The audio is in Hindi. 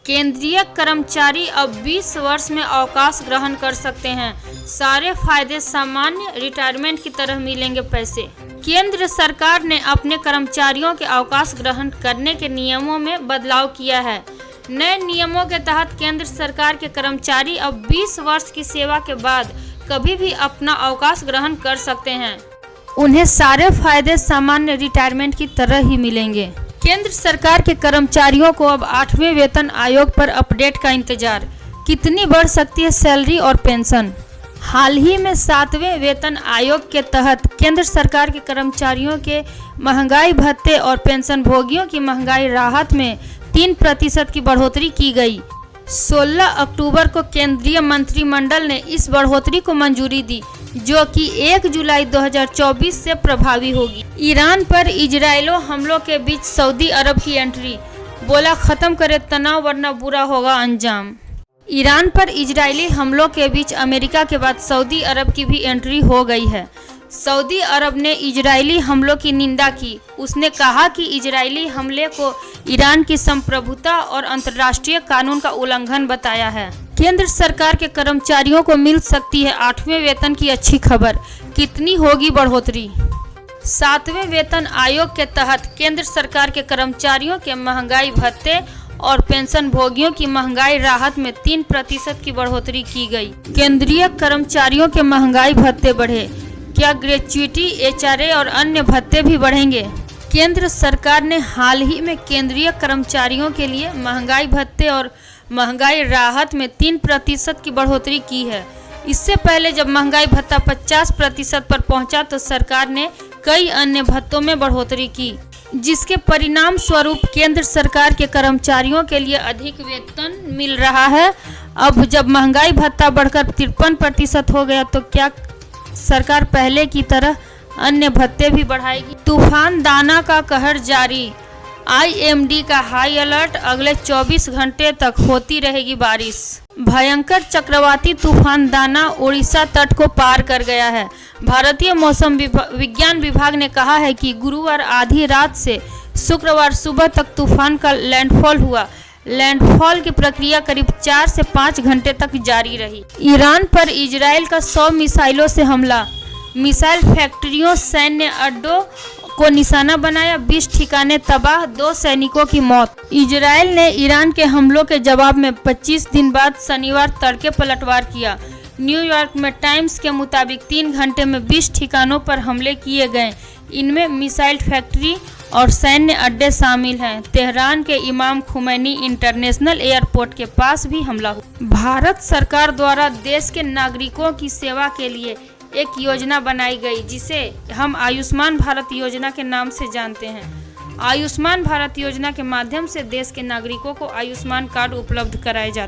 केंद्रीय कर्मचारी अब 20 वर्ष में अवकाश ग्रहण कर सकते हैं। सारे फायदे सामान्य रिटायरमेंट की तरह मिलेंगे पैसे। केंद्र सरकार ने अपने कर्मचारियों के अवकाश ग्रहण करने के नियमों में बदलाव किया है। नए नियमों के तहत केंद्र सरकार के कर्मचारी अब 20 वर्ष की सेवा के बाद कभी भी अपना अवकाश ग्रहण कर सकते हैं। उन्हें सारे फायदे सामान्य रिटायरमेंट की तरह ही मिलेंगे। केंद्र सरकार के कर्मचारियों को अब 8वें वेतन आयोग पर अपडेट का इंतजार। कितनी बढ़ सकती है सैलरी और पेंशन? हाल ही में 7वें वेतन आयोग के तहत केंद्र सरकार के कर्मचारियों के महंगाई भत्ते और पेंशन भोगियों की महंगाई राहत में 3% की बढ़ोतरी की गई। 16 अक्टूबर को केंद्रीय मंत्रिमंडल ने इस बढ़ोतरी को मंजूरी दी, जो कि 1 जुलाई 2024 से प्रभावी होगी। ईरान पर इजरायली हमलों के बीच सऊदी अरब की एंट्री। बोला खत्म करे तनाव वरना बुरा होगा अंजाम। ईरान पर इजरायली हमलों के बीच अमेरिका के बाद सऊदी अरब की भी एंट्री हो गई है। सऊदी अरब ने इजरायली हमलों की निंदा की। उसने कहा कि इजरायली हमले को ईरान की संप्रभुता और अंतर्राष्ट्रीय कानून का उल्लंघन बताया है। केंद्र सरकार के कर्मचारियों को मिल सकती है 8वें वेतन की अच्छी खबर। कितनी होगी बढ़ोतरी? 7वें वेतन आयोग के तहत केंद्र सरकार के कर्मचारियों के महंगाई भत्ते और पेंशन भोगियों की महंगाई राहत में 3% की बढ़ोतरी की गई। केंद्रीय कर्मचारियों के महंगाई भत्ते बढ़े। क्या ग्रेच्युटी, एचआरए और अन्य भत्ते भी बढ़ेंगे? केंद्र सरकार ने हाल ही में केंद्रीय कर्मचारियों के लिए महंगाई भत्ते और महंगाई राहत में 3% की बढ़ोतरी की है। इससे पहले जब महंगाई भत्ता 50% पर पहुंचा तो सरकार ने कई अन्य भत्तों में बढ़ोतरी की, जिसके परिणाम स्वरूप केंद्र सरकार के कर्मचारियों के लिए अधिक वेतन मिल रहा है। अब जब महंगाई भत्ता बढ़कर 53% हो गया तो क्या सरकार पहले की तरह अन्य भत्ते भी बढ़ाएगी? तूफान दाना का कहर जारी। आईएमडी का हाई अलर्ट। अगले 24 घंटे तक होती रहेगी बारिश। भयंकर चक्रवाती तूफान दाना उड़ीसा तट को पार कर गया है। भारतीय मौसम विज्ञान विभाग ने कहा है कि गुरुवार आधी रात से शुक्रवार सुबह तक तूफान का लैंडफॉल हुआ। लैंडफॉल की प्रक्रिया करीब 4 से 5 घंटे तक जारी रही। ईरान पर इजराइल का 100 मिसाइलों से हमला। मिसाइल फैक्ट्रियों, सैन्य अड्डों को निशाना बनाया। 20 ठिकाने तबाह, 2 सैनिकों की मौत। इजराइल ने ईरान के हमलों के जवाब में 25 दिन बाद शनिवार तड़के पलटवार किया। न्यूयॉर्क में टाइम्स के मुताबिक 3 घंटे में 20 ठिकानों पर हमले किए गए। इनमें मिसाइल फैक्ट्री और सैन्य अड्डे शामिल हैं। तेहरान के इमाम खुमैनी इंटरनेशनल एयरपोर्ट के पास भी हमला हुआ। भारत सरकार द्वारा देश के नागरिकों की सेवा के लिए एक योजना बनाई गई, जिसे हम आयुष्मान भारत योजना के नाम से जानते हैं। आयुष्मान भारत योजना के माध्यम से देश के नागरिकों को आयुष्मान कार्ड उपलब्ध कराए जाते हैं।